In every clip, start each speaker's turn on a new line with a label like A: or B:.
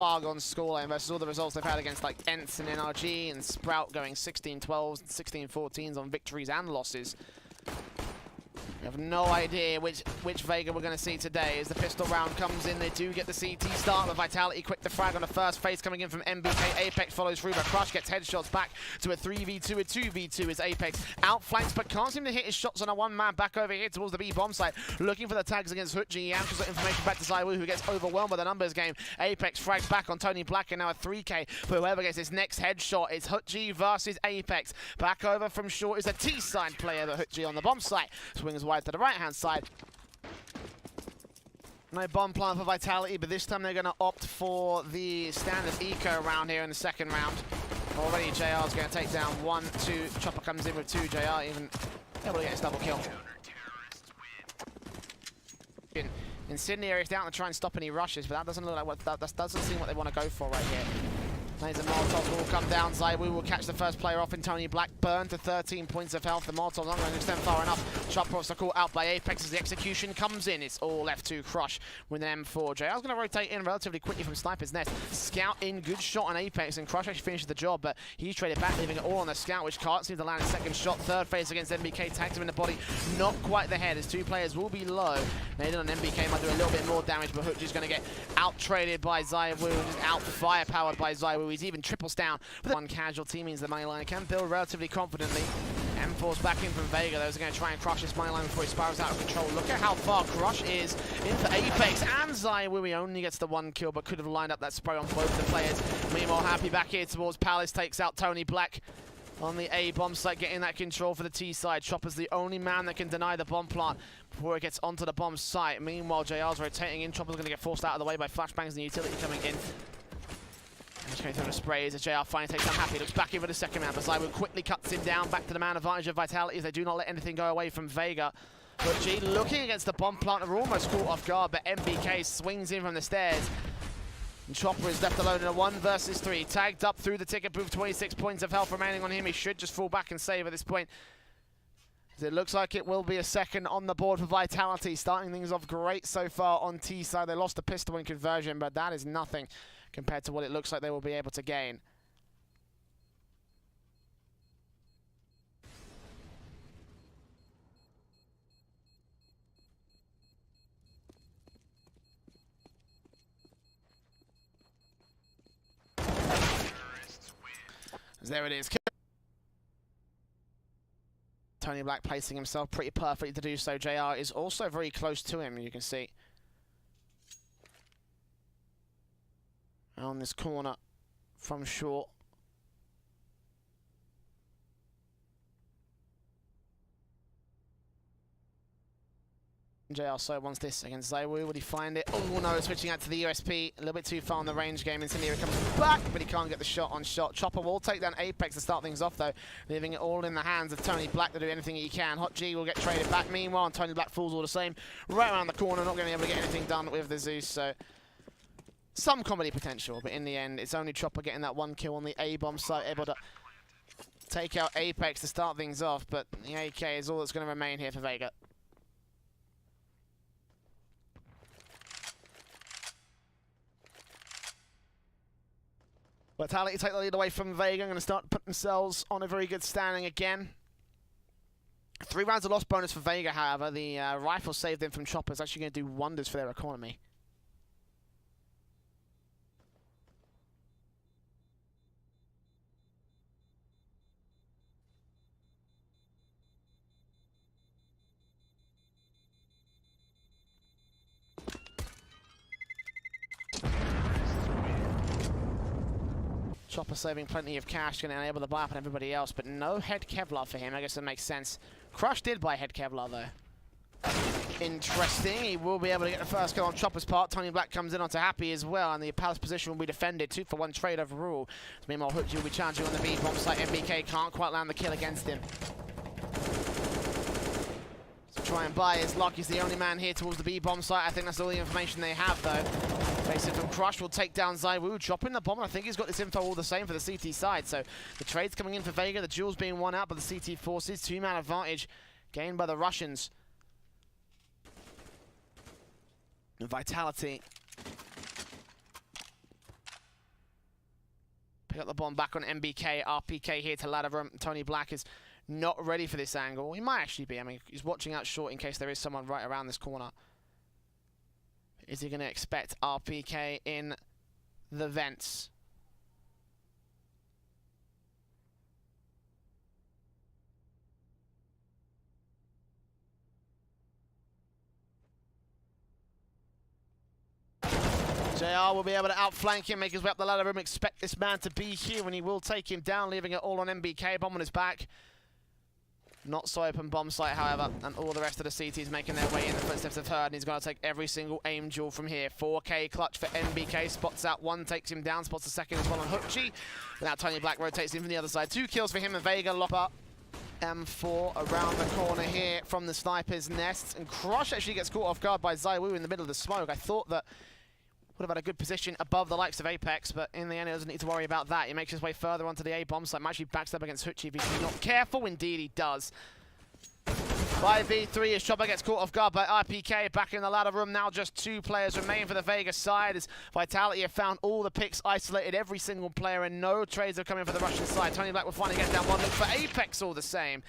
A: Argon scoreline versus all the results they've had against like Ents and NRG and Sprout going 16-12s and 16-14s on victories and losses. We have no idea which Vega we're going to see today as the pistol round comes in. They do get the CT start, but Vitality quick to frag on the first phase coming in from MBK. Apex follows through, but Crush gets headshots back to a 3v2, a 2v2 as Apex outflanks, but can't seem to hit his shots on a one-man back over here towards the B bomb site. Looking for the tags against Heyyy. He answers the information back to ZywOo, who gets overwhelmed by the numbers game. Apex frags back on Tony Black, and now a 3k for whoever gets his next headshot. It's Heyyy versus Apex. Back over from short is a T-side player, but Heyyy on the bomb site. Swings wide to the right-hand side. No bomb plant for Vitality, but this time they're going to opt for the standard eco round here in the second round. Already JR's going to take down 1, 2. Chopper comes in with 2. JR even able to get his double kill. Incendiary is down to try and stop any rushes, but that doesn't look like what that doesn't seem what they want to go for right here. Laser Molotov will come down. ZywOo will catch the first player off in Tony Black. Burned to 13 points of health. The Molotov's not going to extend far enough. Chopper was caught out by Apex as the execution comes in. It's all left to Crush with an M4. JR's going to rotate in relatively quickly from Sniper's Nest. Scout in, good shot on Apex, and Crush actually finishes the job, but he's traded back, leaving it all on the Scout, which can't seem to land his second shot. Third phase against MBK, tags him in the body. Not quite the head, as 2 players will be low. Naden on MBK might do a little bit more damage, but Heyy's going to get out-traded by ZywOo, just out-firepowered by ZywOo. He's even triples down. But one casualty means the money line can build relatively confidently. M4's back in from Vega. Those are going to try and crush this money line before he spirals out of control. Look at how far Crush is into Apex, and ZywOo. He only gets the 1 kill, but could have lined up that spray on both the players. Meanwhile, Happy back here towards Palace, takes out Tony Black on the A bomb site, getting that control for the T side. Chopper's the only man that can deny the bomb plant before it gets onto the bomb site. Meanwhile, JR's rotating in. Chopper's going to get forced out of the way by flashbangs and the utility coming in. Just going through the sprays as JR finally takes down Happy. Looks back in for the second round, but ZywOo quickly cuts him down. Back to the man advantage of Vitality as they do not let anything go away from Vega. Heyyy looking against the bomb plant, are almost caught off guard, but MBK swings in from the stairs. And Chopper is left alone in a 1 versus 3. Tagged up through the ticket booth, 26 points of health remaining on him. He should just fall back and save at this point. It looks like it will be a second on the board for Vitality, starting things off great so far on T side. They lost a pistol in conversion, but that is nothing compared to what it looks like they will be able to gain. There it is. Tony Black placing himself pretty perfectly to do so. JR is also very close to him, you can see. On this corner from short. JR so wants this against ZywOo. Would he find it? Oh no, switching out to the USP. A little bit too far on the range game. Incendiary comes back, but he can't get the shot on shot. Chopper will take down Apex to start things off though, leaving it all in the hands of Tony Black to do anything he can. Heyyy will get traded back. Meanwhile, Tony Black falls all the same. Right around the corner, not going to be able to get anything done with the Zeus, so some comedy potential, but in the end, it's only Chopper getting that 1 kill on the A-bomb site, able to take out Apex to start things off, but the AK is all that's going to remain here for Vega. Vitality take the lead away from Vega. Going to start putting themselves on a very good standing again. 3 rounds of loss bonus for Vega, however. The rifle saved them from Chopper is actually going to do wonders for their economy. Chopper saving plenty of cash, going to enable the buy up on everybody else, but no head Kevlar for him. I guess that makes sense. Crush did buy head Kevlar though. Interesting. He will be able to get the first kill on Chopper's part. Tony Black comes in onto Happy as well, and the Palace position will be defended. 2-for-1 trade overall. So meanwhile, Heyyy will be challenging on the B bomb site. MBK can't quite land the kill against him. So try and buy his luck. He's the only man here towards the B bomb site. I think that's all the information they have though. Facing from Crush will take down ZywOo, dropping the bomb. I think he's got this info all the same for the CT side. So the trade's coming in for Vega. The duel's being won out by the CT forces. 2-man advantage gained by the Russians. And Vitality Got the bomb back on MBK. RPK here to ladder room. Tony Black is not ready for this angle. He might actually be. I mean, he's watching out short in case there is someone right around this corner. Is he going to expect RPK in the vents? JR will be able to outflank him, make his way up the ladder room, expect this man to be here, and he will take him down, leaving it all on MBK. Bomb on his back. Not so open bomb site, however, and all the rest of the CTs making their way in the footsteps of Heyyy, and he's going to take every single aim duel from here. 4K clutch for MBK, spots out one, takes him down, spots the second as well on Heyyy. Now Tony Black rotates in from the other side. 2 kills for him and Vega lock up. M4 around the corner here from the sniper's nest, and Crush actually gets caught off guard by ZywOo in the middle of the smoke. I thought that would have had a good position above the likes of Apex, but in the end, he doesn't need to worry about that. He makes his way further onto the A-bomb site. Actually backs up against Heyyy if he's not careful. Indeed, he does. 5v3 as Chopper gets caught off guard by RPK. Back in the ladder room now, just 2 players remain for the Vegas side as Vitality have found all the picks, isolated every single player, and no trades are coming for the Russian side. Tony Black will finally get down one. Look for Apex all the same.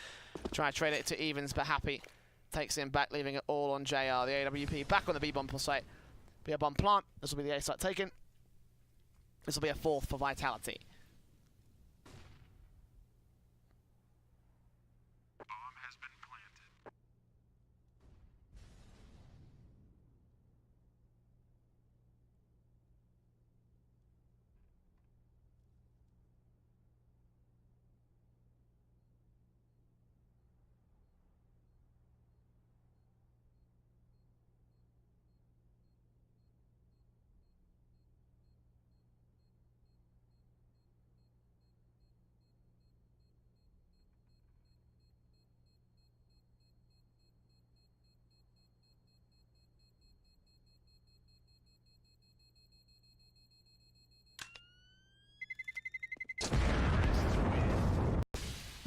A: Try to trade it to evens, but Happy takes him back, leaving it all on JR. The AWP back on the B-bomb site. Be a bomb plant. This will be the A site taken. This will be a 4th for Vitality.
B: Bomb has been planted.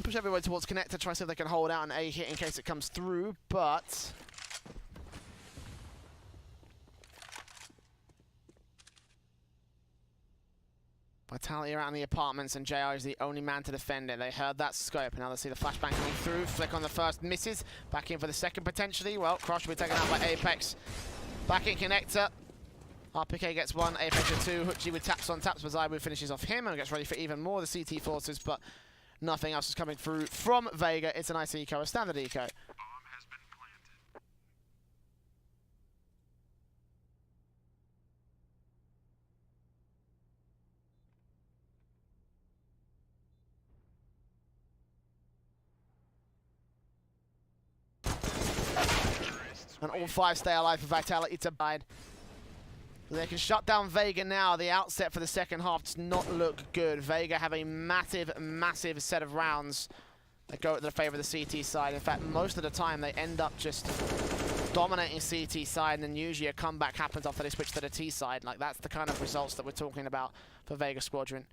A: Push everyone towards connector, try to see if they can hold out an A hit in case it comes through, but Vitality around the apartments, and JR is the only man to defend it. They heard that scope, and now they see the flashbang coming through. Flick on the first, misses. Back in for the second potentially. Well, Crush will be taken out by Apex. Back in connector. RPK gets 1, Apex with 2. Heyyy with taps on taps, but ZywOo finishes off him and gets ready for even more of the CT forces, but nothing else is coming through from Vega. It's a nice eco, a standard eco.
B: Bomb has been planted.
A: And all 5 stay alive for Vitality to bide. They can shut down Vega now. The outset for the second half does not look good. Vega have a massive, massive set of rounds that go to the favor of the CT side. In fact, most of the time they end up just dominating CT side, and then usually a comeback happens after they switch to the T side. Like, that's the kind of results that we're talking about for VegaSquadron.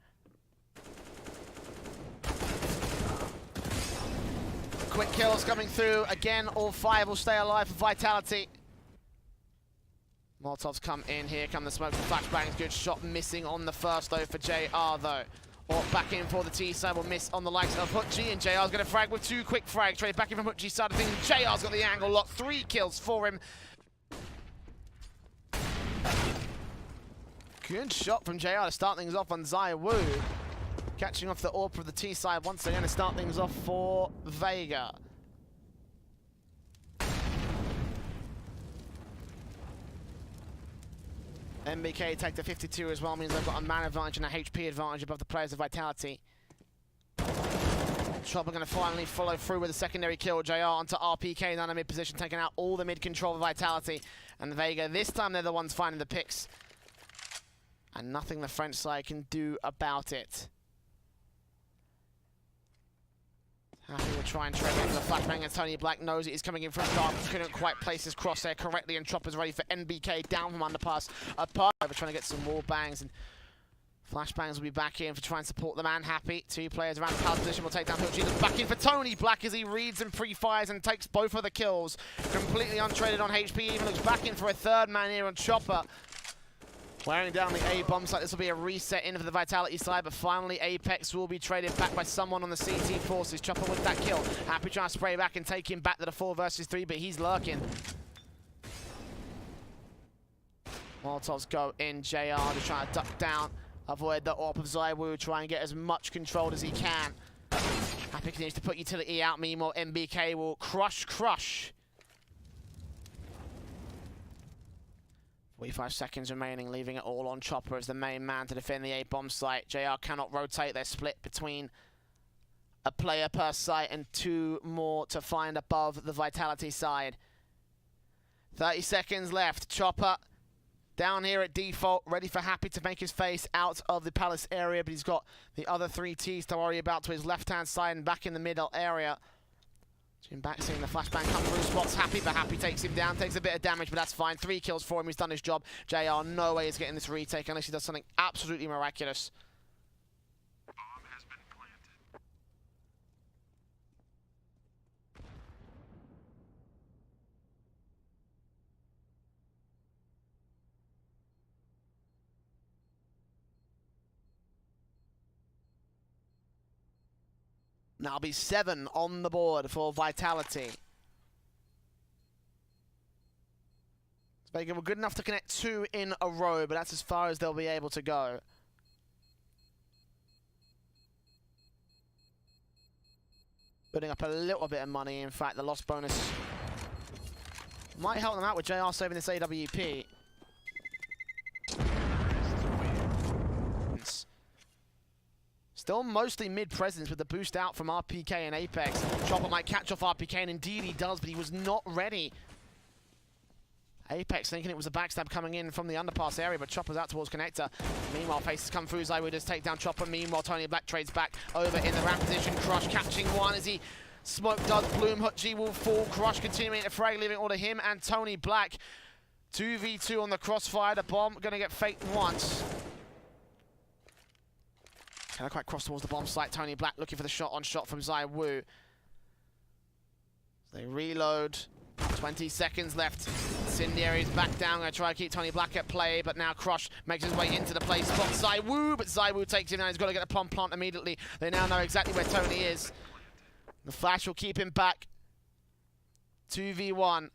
A: Quick kills coming through. Again, all 5 will stay alive for Vitality. Molotovs come in. Here come the smokes and flashbangs. Good shot missing on the first, though, for JR, though. Or back in for the T side will miss on the likes of Heyyy, and JR's going to frag with 2 quick frags. Trade back in from Heyy's side of things. JR's got the angle locked. 3 kills for him. Good shot from JR to start things off on ZywOo. Catching off the AWP of the T side once again to start things off for Vega. MBK take to 52 as well, means they've got a man advantage and a HP advantage above the players of Vitality. Chopper going to finally follow through with a secondary kill. JR onto RPK, now in a mid position, taking out all the mid control of Vitality. And Vega, this time they're the ones finding the picks. And nothing the French side can do about it. Happy will try and trade into the flashbang, and Tony Black knows it is coming in from dark, but couldn't quite place his crosshair correctly, and Chopper's ready for NBK down from underpass. Apart, trying to get some wall bangs, and flashbangs will be back in for trying to support the man. Happy, 2 players around the power position will take down Heyyy. Looks back in for Tony Black as he reads and pre-fires and takes both of the kills. Completely untraded on HP, even looks back in for a 3rd man here on Chopper. Wearing down the A bomb site. This will be a reset in for the Vitality side, but finally Apex will be traded back by someone on the CT forces. Chopper with that kill. Happy trying to spray back and take him back to the 4 versus 3, but he's lurking. Molotovs go in. JR to try to duck down, avoid the AWP of ZywOo, try and get as much control as he can. Happy continues to put utility out. Meanwhile, MBK will crush. 45 seconds remaining, leaving it all on Chopper as the main man to defend the A-bomb site. JR cannot rotate. They're split between a player per site and 2 more to find above the Vitality side. 30 seconds left. Chopper down here at default, ready for Happy to make his face out of the Palace area, but he's got the other 3 Ts to worry about to his left-hand side and back in the middle area. Jim back seeing the flashbang come through, spots Happy, but Happy takes him down, takes a bit of damage, but that's fine. 3 kills for him, he's done his job. JR, no way is getting this retake unless he does something absolutely miraculous.
B: Bomb has been planted.
A: Now be 7 on the board for Vitality. Vega were good enough to connect 2 in a row, but that's as far as they'll be able to go. Building up a little bit of money. In fact, the loss bonus might help them out with JR saving this AWP. Still mostly mid-presence with the boost out from RPK and Apex. Chopper might catch off RPK, and indeed he does, but he was not ready. Apex thinking it was a backstab coming in from the underpass area, but Chopper's out towards connector. Meanwhile, faces come through. ZywOo does take down Chopper. Meanwhile, Tony Black trades back over in the ramp position. Crush catching one as he smoke does bloom. Heyyy will fall. Crush continuing to frag, leaving all to him and Tony Black. 2v2 on the crossfire. The bomb going to get faked once. Cannot quite cross towards the bomb site. Tony Black looking for the shot-on-shot from ZywOo. They reload. 20 seconds left. Incendiary's back down. Gonna try to keep Tony Black at play, but now Crush makes his way into the play spot. ZywOo, but ZywOo takes him down. He's got to get a pump plant immediately. They now know exactly where Tony is. The flash will keep him back. 2v1.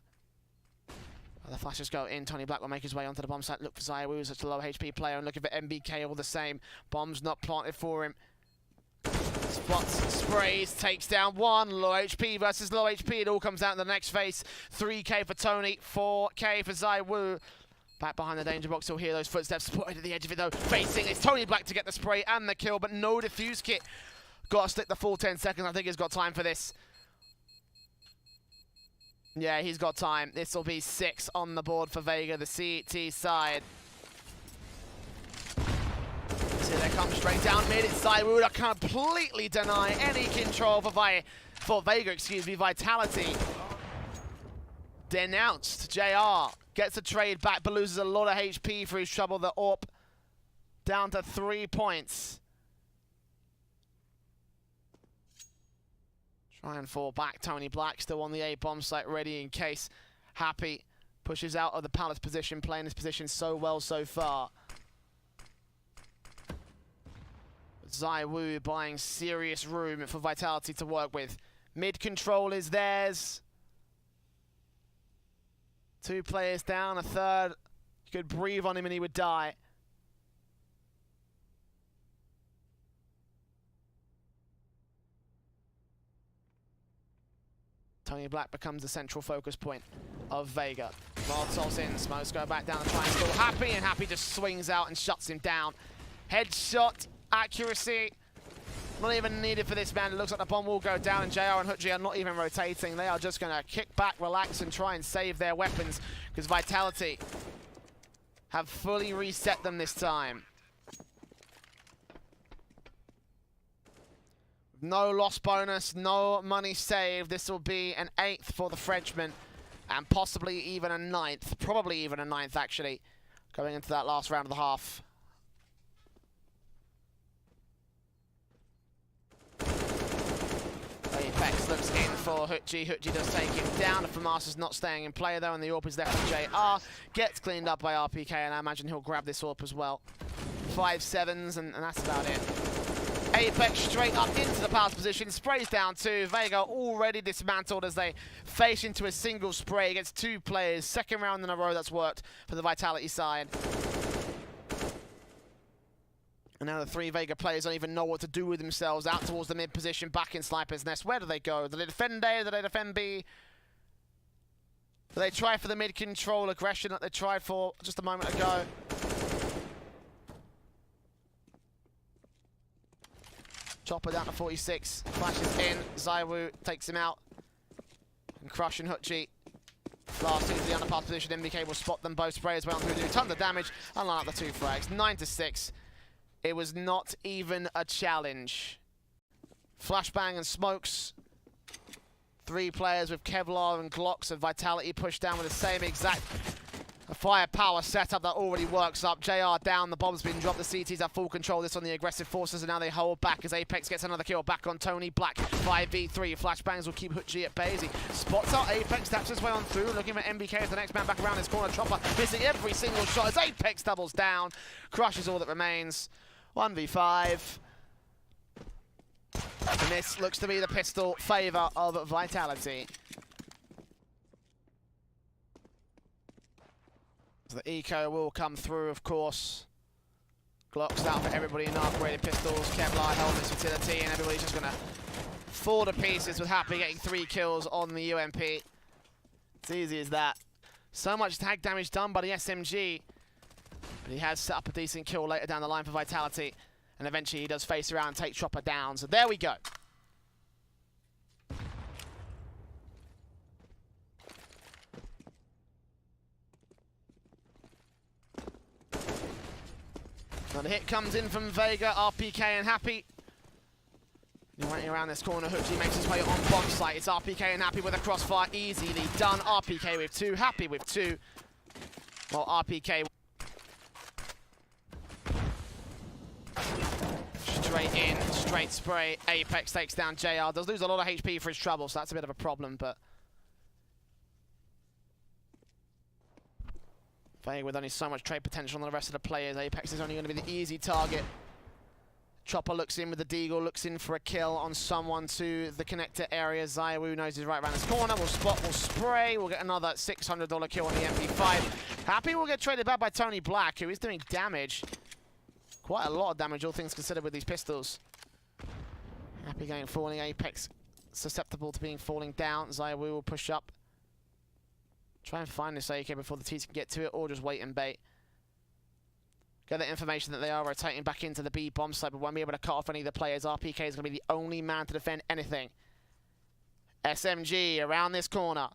A: The flashes go in. Tony Black will make his way onto the bomb site. Look for ZywOo, such a low HP player, and looking for MBK all the same. Bomb's not planted for him. Spots, sprays, takes down one. Low HP versus low HP. It all comes down to the next phase. 3k for Tony, 4k for ZywOo. Back behind the danger box, he'll hear those footsteps. Spotted at the edge of it though. Facing, it's Tony Black to get the spray and the kill, but no defuse kit. Got to stick the full 10 seconds. I think he's got time for this. Yeah, he's got time. This will be 6 on the board for Vega, the CT side. See, they come straight down mid. It's ZywOo to completely deny any control for Vega, excuse me, Vitality. Denounced. JR gets a trade back, but loses a lot of HP for his trouble. The AWP down to 3 points. Try and fall back. Tony Black still on the A-bomb site, ready in case. Happy pushes out of the Palace position, playing this position so well so far. ZywOo buying serious room for Vitality to work with. Mid control is theirs. 2 players down, a third. You could breathe on him and he would die. Tony Black becomes the central focus point of Vega. Molotov's in, smokes go back down the triangle. Happy, and Happy just swings out and shuts him down. Headshot, accuracy, not even needed for this man. It looks like the bomb will go down, and JR and Heyyy are not even rotating. They are just going to kick back, relax, and try and save their weapons, because Vitality have fully reset them this time. No loss bonus, no money saved. This will be an 8th for the Frenchman, and possibly even a 9th. Probably even a 9th, actually, going into that last round of the half. Apex looks in for Heyyy. Heyyy does take him down. The FAMASA's not staying in play though, and the AWP is left with JR. Gets cleaned up by RPK, and I imagine he'll grab this AWP as well. 5-7s, and that's about it. Apex straight up into the pass position, sprays down two. Vega already dismantled as they face into a single spray against two players. Second round in a row that's worked for the Vitality side. And now the three Vega players don't even know what to do with themselves. Out towards the mid position, back in Sniper's Nest. Where do they go? Do they defend A? Do they defend B? Do they try for the mid control aggression that they tried for just a moment ago? Chopper down to 46, flashes in, Zywoo takes him out, and Crush and Heyyy blast into the underpass position. MBK will spot them both, spray as well, and do tons of damage, and line up the two frags. 9-6, it was not even a challenge. Flashbang and smokes, three players with Kevlar and Glocks and Vitality pushed down with the same exact firepower setup that already works up. JR down, the bomb's been dropped, the CTs have full control this on the aggressive forces, and now they hold back as Apex gets another kill back on Tony Black. 5v3, flashbangs will keep Heyyy at bay as he spots out Apex, taps his way on through, looking for MBK as the next man back around his corner. Chopper missing every single shot as Apex doubles down. Crush is all that remains. 1v5. And this looks to be the pistol favour of Vitality. So the eco will come through, of course. Glocks out for everybody in upgraded pistols, Kevlar helmets, utility, and everybody's just gonna fall to pieces with Happy getting 3 kills on the UMP. It's easy as that. So much tag damage done by the SMG. But he has set up a decent kill later down the line for Vitality. And eventually he does face around and take Chopper down. So there we go. Now the hit comes in from Vega, RPK and Happy. You're running around this corner, Heyyy makes his way on bomb site. It's RPK and Happy with a crossfire, easily done. RPK with 2, Happy with 2. Well, RPK straight in, straight spray. Apex takes down JR. Does lose a lot of HP for his trouble, so that's a bit of a problem, but Vega with only so much trade potential on the rest of the players. Apex is only going to be the easy target. Chopper looks in with the Deagle, looks in for a kill on someone to the connector area. Zywoo knows he's right around his corner. We'll spot, we'll spray. We'll get another $600 kill on the MP5. Happy will get traded back by Tony Black, who is doing damage. Quite a lot of damage, all things considered, with these pistols. Happy going falling. Apex susceptible to being falling down. Zywoo will push up. Try and find this AK before the T's can get to it, or just wait and bait. Get the information that they are rotating back into the B bomb site, but won't be able to cut off any of the players. RPK is going to be the only man to defend anything. SMG around this corner.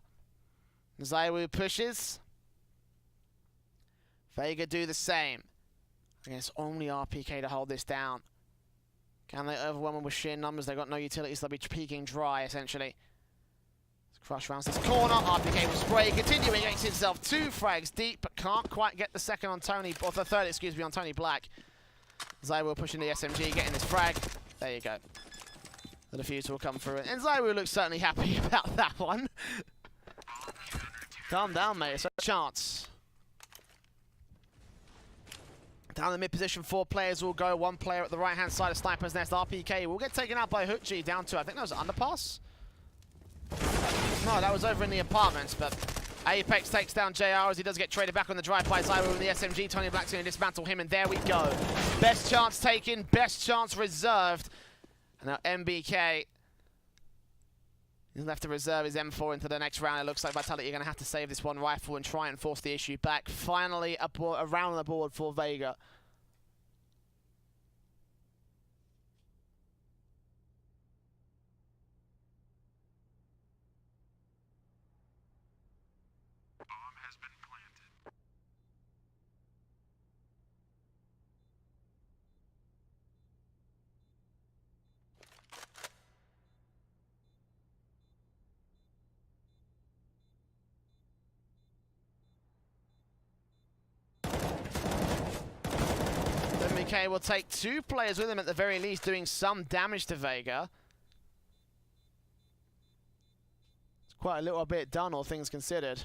A: Zywoo pushes. Vega do the same. I guess only RPK to hold this down. Can they overwhelm them with sheer numbers? They've got no utilities, they'll be peeking dry, essentially. Crush rounds this corner, RPK will spray, continuing against himself, 2 frags deep, but can't quite get the second on Tony, or the third, excuse me, on Tony Black. Zywoo pushing the SMG, getting this frag. There you go. The defuse will come through, and Zywoo looks certainly happy about that one. Calm down, mate, it's a chance. Down the mid position, 4 players will go, 1 player at the right-hand side of Sniper's Nest. RPK will get taken out by Heyyy down to, I think that was an underpass? No, that was over in the apartments, but Apex takes down JR as he does get traded back on the drive by Zywoo with the SMG. Tony Black's going to dismantle him, and there we go. Best chance taken, best chance reserved. And now MBK is left to reserve his M4 into the next round. It looks like Vitality are going to have to save this one rifle and try and force the issue back. Finally, a round on the board for Vega. MBK will take 2 players with him at the very least, doing some damage to Vega. quite a little bit done, all things considered.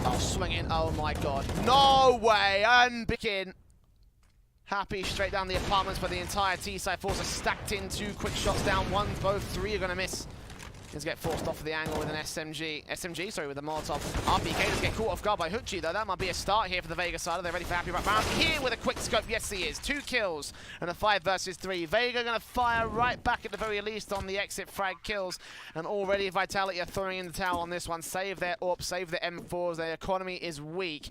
A: Oh, swinging. Oh my god. No way! And begin. Happy straight down the apartments, but the entire T-side force are stacked in. 2 quick shots down. 1, both, 3 are going to miss. He's get forced off of the angle with an SMG, sorry, with a Molotov. RPK does get caught off guard by Heyyy, though. That might be a start here for the Vega side. Are they ready for happy right round? Here with a quick scope, yes he is. 2 kills and a 5 versus 3. Vega going to fire right back at the very least on the exit frag kills. And already Vitality are throwing in the towel on this one. Save their AWP, save their M4s. Their economy is weak.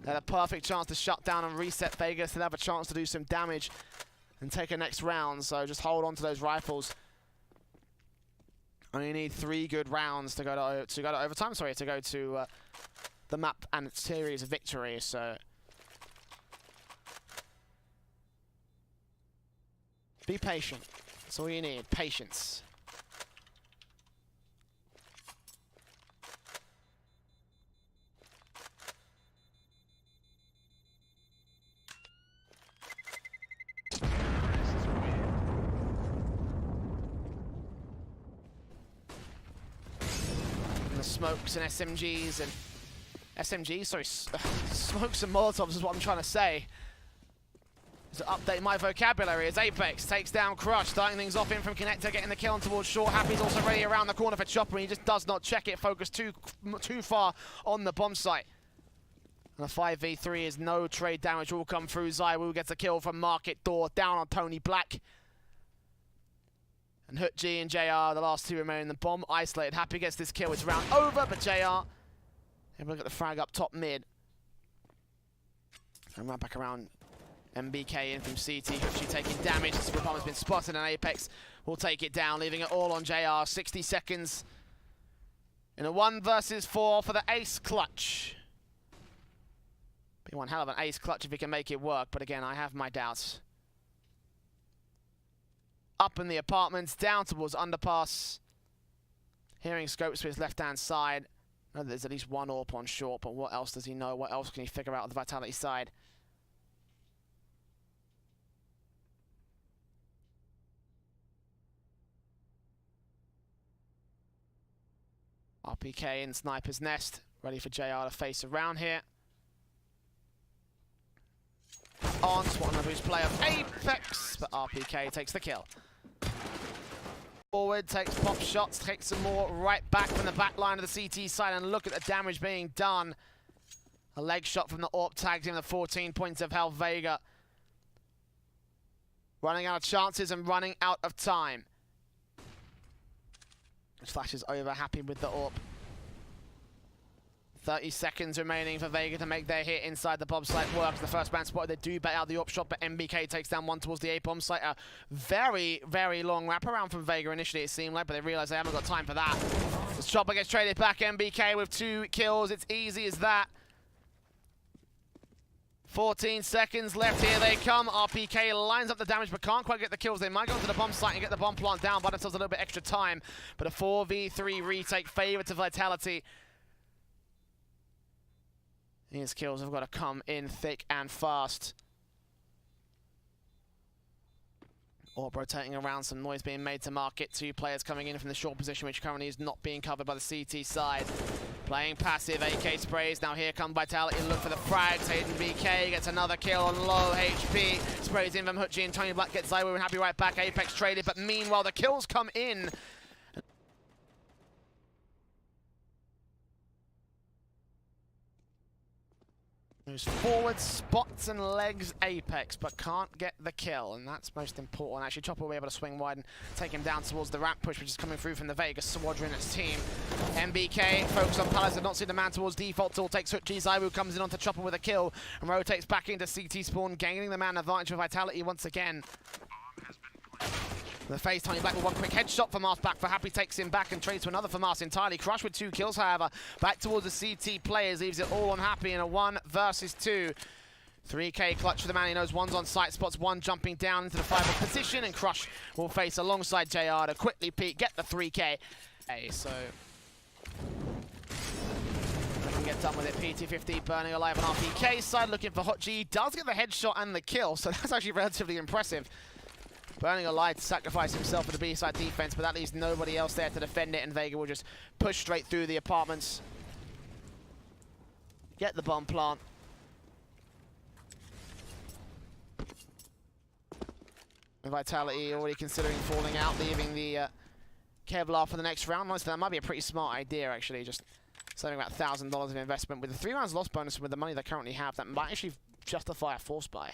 A: They had a perfect chance to shut down and reset Vega. Still have a chance to do some damage and take a next round. So just hold on to those rifles. Only need 3 good rounds to go to overtime. Sorry, to go to the map and series victory. So be patient. That's all you need. Patience. Smokes and SMGs and smokes and Molotovs is what I'm trying to say. To update my vocabulary as Apex takes down Crush, starting things off in from Connector, getting the kill on towards short. Happy's also ready around the corner for Chopper, and he just does not check it, focused too far on the bomb site. And a 5v3 is no trade damage will come through. ZywOo gets a kill from Market Door, down on Tony Black. And Heyyy and JR, the last 2 remain in the bomb. Isolated. Happy gets this kill. It's round over, but JR able to get the frag up top mid. And right back around. MBK in from CT. Heyyy taking damage. This bomb has been spotted, and Apex will take it down, leaving it all on JR. 60 seconds in a 1 versus 4 for the ace clutch. Be one hell of an ace clutch if he can make it work, but again, I have my doubts. Up in the apartments, down towards underpass. Hearing scopes to his left-hand side. I know there's at least 1 AWP on short, but what else does he know? What else can he figure out on the Vitality side? RPK in Sniper's Nest, ready for JR to face around here. On, spotting the boost play of Apex, but RPK takes the kill. Forward, takes pop shots, takes some more right back from the back line of the CT side, and look at the damage being done. A leg shot from the AWP tags him the 14 points of health. Vega running out of chances and running out of time. Flashes over, happy with the AWP. 30 seconds remaining for Vega to make their hit inside the bomb site. Works. The first man spotted. They do bet out the AWP shot, but MBK takes down 1 towards the A bomb site. A very, very long wraparound from Vega initially, it seemed like, but they realize they haven't got time for that. This chopper gets traded back. MBK with 2 kills. It's easy as that. 14 seconds left. Here they come. RPK lines up the damage, but can't quite get the kills. They might go to the bomb site and get the bomb plant down, buy themselves a little bit extra time. But a 4v3 retake, favor to Vitality. His kills have got to come in thick and fast. AWP rotating around, some noise being made to market. 2 players coming in from the short position, which currently is not being covered by the CT side. Playing passive, AK sprays. Now here come Vitality, look for the frags. Hayden BK gets another kill on low HP. Sprays in from Heyyy and Tony Black gets ZywOo and Happy right back. Apex traded, but meanwhile the kills come in. Moves forward, spots and legs Apex, but can't get the kill, and that's most important. Actually, Chopper will be able to swing wide and take him down towards the ramp push, which is coming through from the VegaSquadron as team. MBK, focus on Palace, did not see the man towards default tool, takes Heyyy. ZywOo comes in onto Chopper with a kill, and rotates back into CT spawn, gaining the man advantage for Vitality once again. The face, Tony Black with 1 quick headshot from Mars back for Happy, takes him back and trades to another for Mars entirely. Crush with 2 kills, however. Back towards the CT players, leaves it all on Happy in a 1 versus 2. 3K clutch for the man, he knows 1's on site, spots 1 jumping down into the 5 position, and Crush will face alongside JR to quickly peek, get the 3K. So can get done with it. PT50 burning alive on RPK side, looking for Hot G. Does get the headshot and the kill, so that's actually relatively impressive. Burning alive to sacrifice himself for the B-side defense, but that leaves nobody else there to defend it, and Vega will just push straight through the apartments. Get the bomb plant. Vitality already considering falling out, leaving the Kevlar for the next round. Honestly, that might be a pretty smart idea, actually. Just saving about $1,000 of investment. With the 3 rounds loss bonus with the money they currently have, that might actually justify a force buy.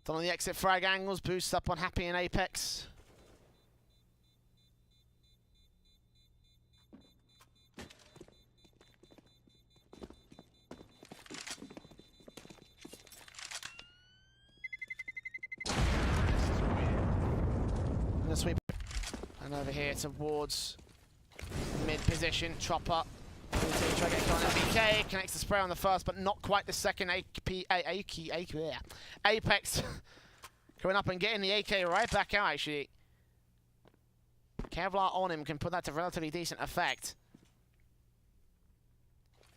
A: Done on the exit frag angles, boosts up on Happy and Apex. Gonna sweep and over here towards mid position, chopper. Try to get on MBK, connects the spray on the first, but not quite the second. Apex coming up and getting the AK right back out, actually. Kevlar on him can put that to relatively decent effect.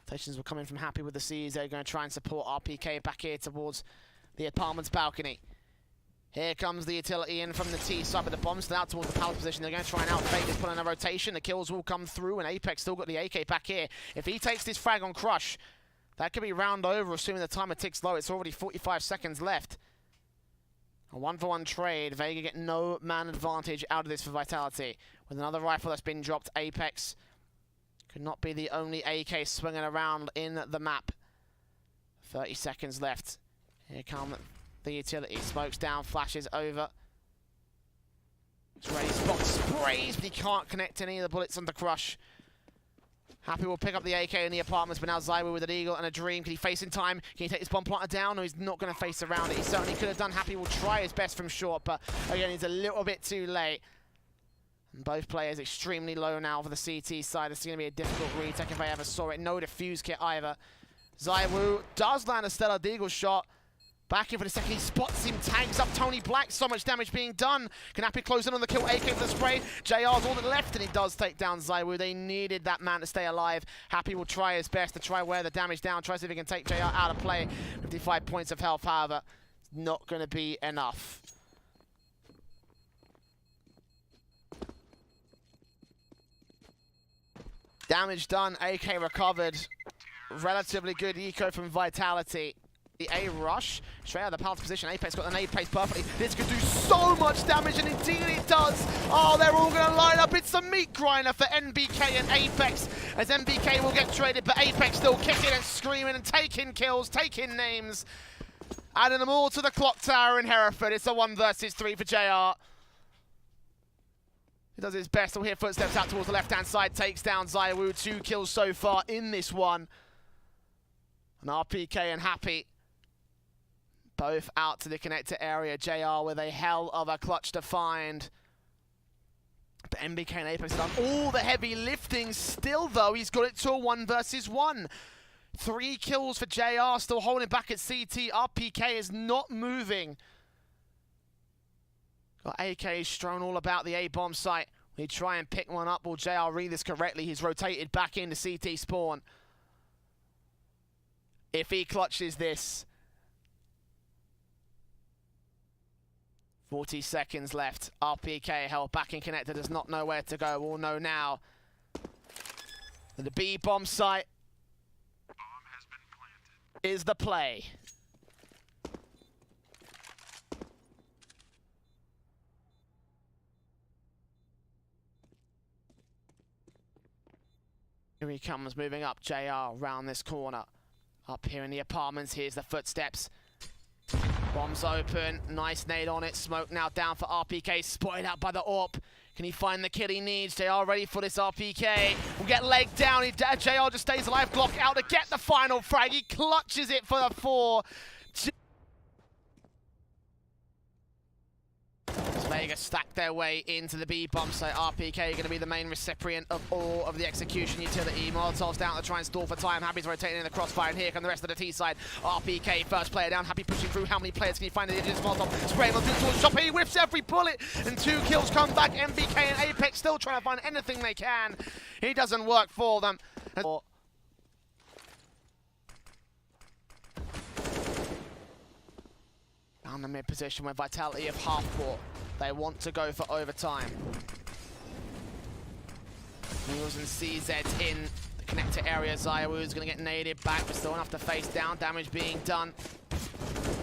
A: Rotations will come in from Happy with the C's. They're going to try and support RPK back here towards the apartment's balcony. Here comes the utility in from the T side with the bomb still out towards the pallet position. They're going to try and outfake this, put in a rotation. The kills will come through, and Apex still got the AK back here. If he takes this frag on Crush, that could be round over, assuming the timer ticks low. It's already 45 seconds left. A 1-for-1 trade. Vega get no man advantage out of this for Vitality. With another rifle that's been dropped, Apex could not be the only AK swinging around in the map. 30 seconds left. Here come the utility. Smokes down, flashes over. It's ready, spot sprays, but he can't connect any of the bullets on the Crush. Happy will pick up the AK in the apartments, but now Zywu with an Eagle and a Dream. Can he face in time? Can he take this bomb planter down? No, he's not going to face around it. He certainly could have done. Happy will try his best from short, but again, he's a little bit too late. And both players extremely low now for the CT side. It's going to be a difficult retake if I ever saw it. No defuse kit either. Zywu does land a stellar Deagle shot. Back in for the second, he spots him, tags up Tony Black. So much damage being done. Can Happy close in on the kill? AK for the spray. JR's all that left, and he does take down Zywu. They needed that man to stay alive. Happy will try his best to try wear the damage down. Try to see if he can take JR out of play. 55 points of health, however, not going to be enough. Damage done, AK recovered. Relatively good eco from Vitality. The A rush, straight out of the pallet position. Apex got the nade placed perfectly. This could do so much damage, and indeed it does. Oh, they're all going to line up. It's a meat grinder for NBK and Apex, as NBK will get traded, but Apex still kicking and screaming and taking kills, taking names. Adding them all to the clock tower in Hereford. It's a 1 versus 3 for JR. He does his best. We'll hear footsteps out towards the left-hand side. Takes down Zywu. 2 kills so far in this one. And RPK and Happy both out to the connector area. JR with a hell of a clutch to find. But MBK and Apex have done all the heavy lifting. Still, though, he's got it to a 1 versus 1. 3 kills for JR, still holding back at CT. RPK is not moving. Got AKs strewn all about the A-bomb site. We try and pick one up. Will JR read this correctly? He's rotated back into CT spawn. If he clutches this, 40 seconds left. RPK held back in connector, does not know where to go. We'll know now. The B-bomb site
B: has been planted.
A: Is the play. Here he comes, moving up. JR around this corner. Up here in the apartments, here's the footsteps. Bombs open, nice nade on it. Smoke now down for RPK, spotted out by the AWP. Can he find the kill he needs? JR ready for this RPK. Will get legged down. JR just stays alive. Glock out to get the final frag. He clutches it for the 4. Vega stack their way into the B bomb, so RPK are going to be the main recipient of all of the execution utility. Molotov's down to try and stall for time. Happy's rotating in the crossfire, and here come the rest of the T side. RPK, first player down. Happy pushing through. How many players can you find in the edges? Molotov spraying on towards Chopper. He whiffs every bullet, and 2 kills come back. MBK and Apex still trying to find anything they can. He doesn't work for them. Down the mid position where Vitality have half bought. They want to go for overtime. Mules and CZ in the connector area. Zywoo's going to get naded back, but still enough to face down. Damage being done.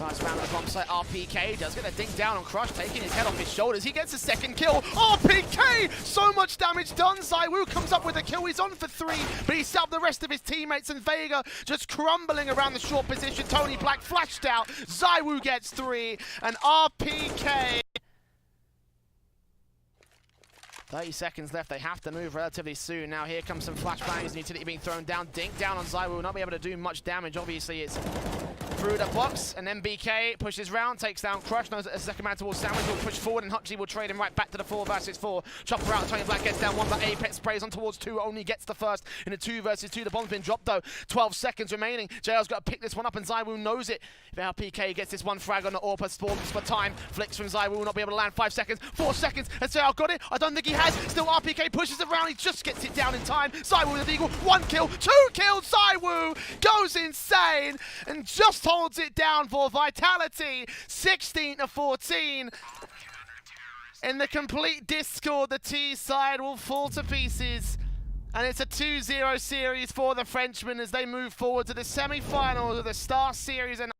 A: Nice round on the bomb site. RPK does get a dink down on Crush, taking his head off his shoulders. He gets a second kill. RPK! So much damage done. Zywoo comes up with a kill. He's on for 3, but he's out the rest of his teammates, and Vega just crumbling around the short position. Tony Black flashed out. Zywoo gets 3, and RPK... 30 seconds left. They have to move relatively soon. Now here comes some flashbangs and utility being thrown down. Dink down on Zywoo. Will not be able to do much damage. Obviously, it's through the box, and MBK pushes round, takes down Crush, knows that a second man towards Sandwich will push forward, and Hutchie will trade him right back to the 4 versus 4. Chopper out, Tony Black gets down 1, but Apex sprays on towards 2, only gets the first in a 2 versus 2. The bomb's been dropped though. 12 seconds remaining. JL's got to pick this one up, and Zywoo knows it. If RPK gets this one frag on the AWP, spawns for time. Flicks from Zywoo, will not be able to land. 5 seconds, 4 seconds, and JL got it. I don't think he has. Still RPK pushes around, he just gets it down in time. Zywoo with a deagle, 1 kill, 2 kills. Zywoo goes insane and just holds it down for Vitality. 16-14. In the complete discord, the T side will fall to pieces. And it's a 2-0 series for the Frenchmen as they move forward to the semi-finals of the StarSeries. And